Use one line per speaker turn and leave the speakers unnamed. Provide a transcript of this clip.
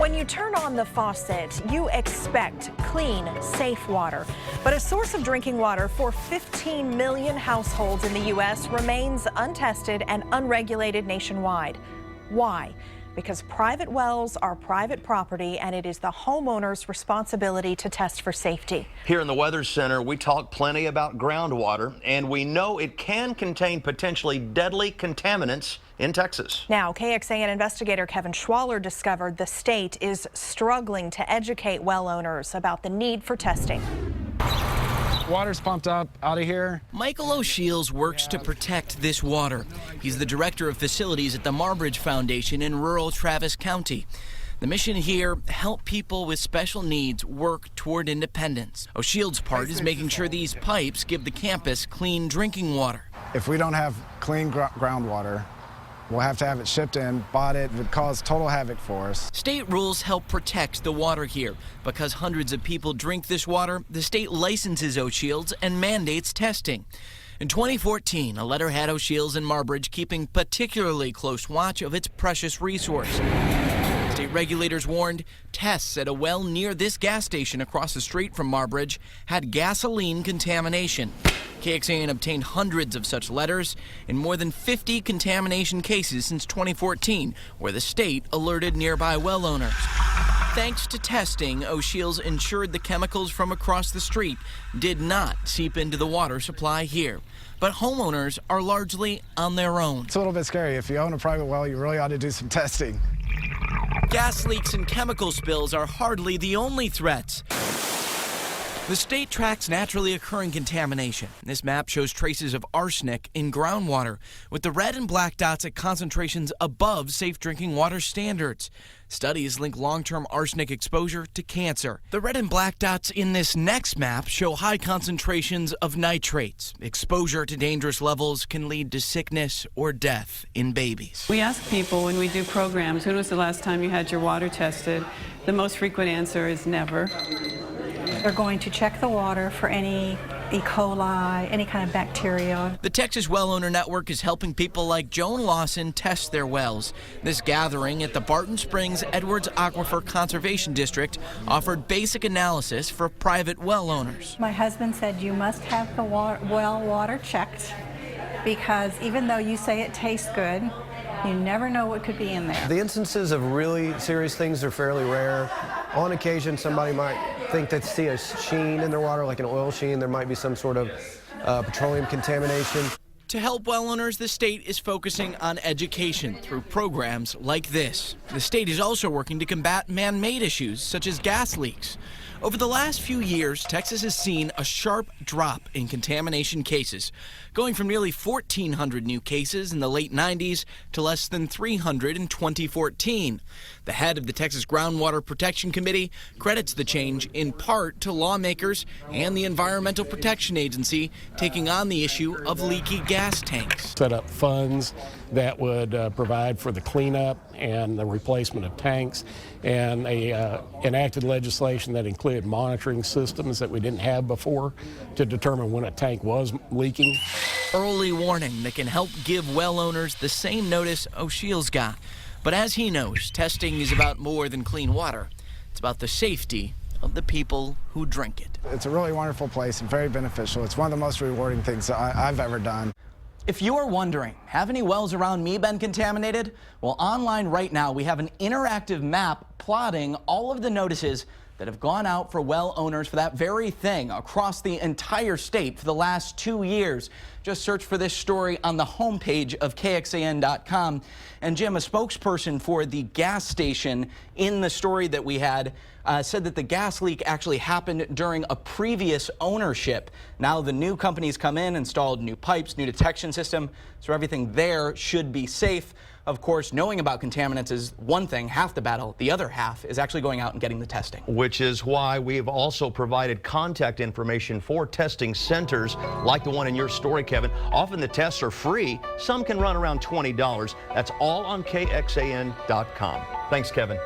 When you turn on the faucet, you expect clean, safe water. But a source of drinking water for 15 million households in the U.S. remains untested and unregulated nationwide. Why? Because private wells are private property and it is the homeowner's responsibility to test for safety.
Here in the Weather Center, we talk plenty about groundwater, and we know it can contain potentially deadly contaminants in Texas.
Now, KXAN investigator Kevin Schwaller discovered the state is struggling to educate well owners about the need for testing.
Water's pumped up out of here.
Michael O'Shields works to protect this water. He's the director of facilities at the Marbridge Foundation in rural Travis County. The mission here, help people with special needs work toward independence. O'Shields' part is making sure these pipes give the campus clean drinking water.
If we don't have clean groundwater, we'll have to have it shipped in, bought it would cause total havoc for us.
State rules help protect the water here. Because hundreds of people drink this water, the state licenses O'Shields and mandates testing. In 2014, a letter had O'Shields and Marbridge keeping particularly close watch of its precious resource. State regulators warned tests at a well near this gas station across the street from Marbridge had gasoline contamination. KXAN obtained hundreds of such letters in more than 50 contamination cases since 2014, where the state alerted nearby well owners. Thanks to testing, O'Shields ensured the chemicals from across the street did not seep into the water supply here. But homeowners are largely on their own.
It's a little bit scary. If you own a private well, you really ought to do some testing.
Gas leaks and chemical spills are hardly the only threats. The state tracks naturally occurring contamination. This map shows traces of arsenic in groundwater, with the red and black dots at concentrations above safe drinking water standards. Studies link long-term arsenic exposure to cancer. The red and black dots in this next map show high concentrations of nitrates. Exposure to dangerous levels can lead to sickness or death in babies.
We ask people when we do programs, when was the last time you had your water tested? The most frequent answer is never.
They're going to check the water for any E. coli, any kind of bacteria.
The Texas Well Owner Network is helping people like Joan Lawson test their wells. This gathering at the Barton Springs Edwards Aquifer Conservation District offered basic analysis for private well owners.
My husband said you must have the well water checked because even though you say it tastes good, you never know what could be in there.
The instances of really serious things are fairly rare. On occasion, somebody might think they see a sheen in their water, like an oil sheen. There might be some sort of petroleum contamination.
To help well owners, the state is focusing on education through programs like this. The state is also working to combat man-made issues such as gas leaks. Over the last few years, Texas has seen a sharp drop in contamination cases, going from nearly 1,400 new cases in the late 90s to less than 300 in 2014. The head of the Texas Groundwater Protection Committee credits the change in part to lawmakers and the Environmental Protection Agency taking on the issue of leaky gas tanks.
Set up funds that would provide for the cleanup and the replacement of tanks, and enacted legislation that included monitoring systems that we didn't have before to determine when a tank was leaking.
Early warning that can help give well owners the same notice O'Shields got. But as he knows, testing is about more than clean water. It's about the safety of the people who drink it.
It's a really wonderful place and very beneficial. It's one of the most rewarding things I've ever done.
If you're wondering, have any wells around me been contaminated? Well, online right now, we have an interactive map plotting all of the notices that have gone out for well owners for that very thing across the entire state for the last 2 years. Just search for this story on the homepage of KXAN.com. And Jim, a spokesperson for the gas station in the story that we had, said that the gas leak actually happened during a previous ownership. Now the new company's come in, installed new pipes, new detection system, so everything there should be safe. Of course, knowing about contaminants is one thing, half the battle. The other half is actually going out and getting the testing.
Which is why we've also provided contact information for testing centers like the one in your story, Kevin. Often the tests are free. Some can run around $20. That's all on KXAN.com. Thanks, Kevin.